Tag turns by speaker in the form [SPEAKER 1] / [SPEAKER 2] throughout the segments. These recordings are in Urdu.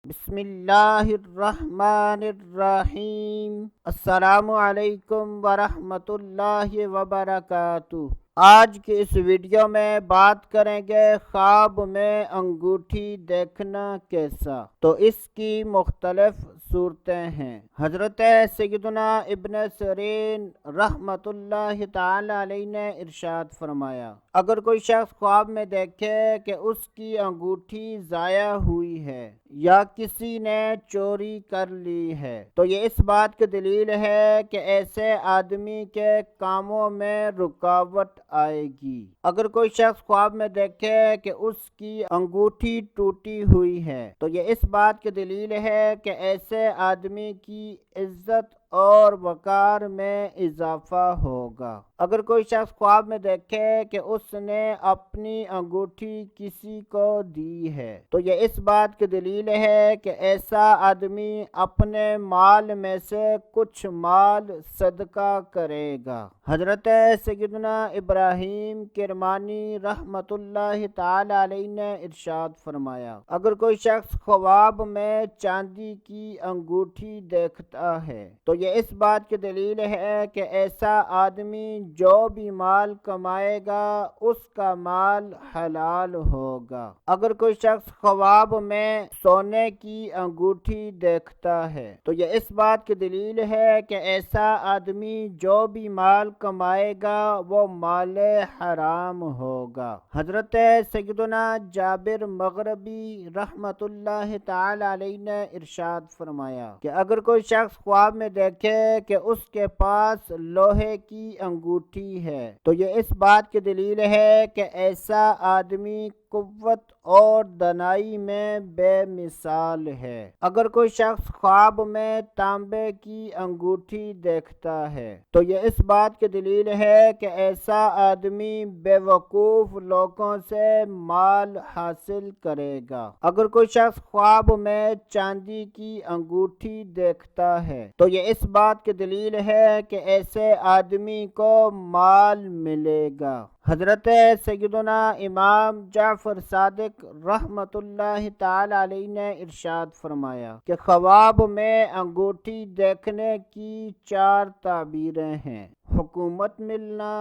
[SPEAKER 1] بسم اللہ الرحمن الرحیم۔ السلام علیکم ورحمۃ اللہ وبرکاتہ۔ آج کے اس ویڈیو میں بات کریں گے خواب میں انگوٹھی دیکھنا کیسا۔ تو اس کی مختلف صورتیں ہیں۔ حضرت سیدنا ابن سیرین رحمۃ اللہ تعالی علیہ نے ارشاد فرمایا، اگر کوئی شخص خواب میں دیکھے کہ اس کی انگوٹھی ضائع ہوئی ہے یا کسی نے چوری کر لی ہے تو یہ اس بات کی دلیل ہے کہ ایسے آدمی کے کاموں میں رکاوٹ آئے گی۔ اگر کوئی شخص خواب میں دیکھے کہ اس کی انگوٹھی ٹوٹی ہوئی ہے تو یہ اس بات کی دلیل ہے کہ ایسے آدمی کی عزت اور وقار میں اضافہ ہوگا۔ اگر کوئی شخص خواب میں دیکھے کہ اس نے اپنی انگوٹھی کسی کو دی ہے تو یہ اس بات کی دلیل ہے کہ ایسا آدمی اپنے مال میں سے کچھ مال صدقہ کرے گا۔ حضرت سیدنا ابراہیم کرمانی رحمۃ اللہ تعالی علیہ نے ارشاد فرمایا، اگر کوئی شخص خواب میں چاندی کی انگوٹھی دیکھتا ہے تو یہ اس بات کی دلیل ہے کہ ایسا آدمی جو بھی مال کمائے گا اس کا مال حلال ہوگا۔ اگر کوئی شخص خواب میں سونے کی انگوٹھی دیکھتا ہے تو یہ اس بات کی دلیل ہے کہ ایسا آدمی جو بھی مال کمائے گا وہ مال حرام ہوگا۔ حضرت سیدنا جابر مغربی رحمۃ اللہ تعالی علیہ نے ارشاد فرمایا کہ اگر کوئی شخص خواب میں دیکھے کہ اس کے پاس لوہے کی انگوٹھی ہے تو یہ اس بات کی دلیل ہے کہ ایسا آدمی قوت اور دانائی میں بے مثال ہے۔ اگر کوئی شخص خواب میں تانبے کی انگوٹھی دیکھتا ہے تو یہ اس بات کی دلیل ہے کہ ایسا آدمی بے وقوف لوگوں سے مال حاصل کرے گا۔ اگر کوئی شخص خواب میں چاندی کی انگوٹھی دیکھتا ہے تو یہ اس بات کی دلیل ہے کہ ایسے آدمی کو مال ملے گا۔ حضرت سیدنا امام جعفر صادق رحمۃ اللہ تعالی علیہ نے ارشاد فرمایا کہ خواب میں انگوٹھی دیکھنے کی 4 تعبیریں ہیں: حکومت ملنا،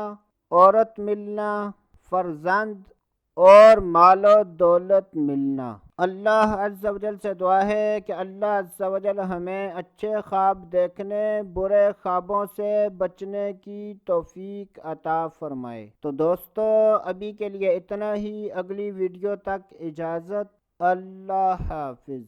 [SPEAKER 1] عورت ملنا، فرزند اور مال و دولت ملنا۔ اللہ عز و جل سے دعا ہے کہ اللہ عز و جل ہمیں اچھے خواب دیکھنے، برے خوابوں سے بچنے کی توفیق عطا فرمائے۔ تو دوستو ابھی کے لیے اتنا ہی، اگلی ویڈیو تک اجازت، اللہ حافظ۔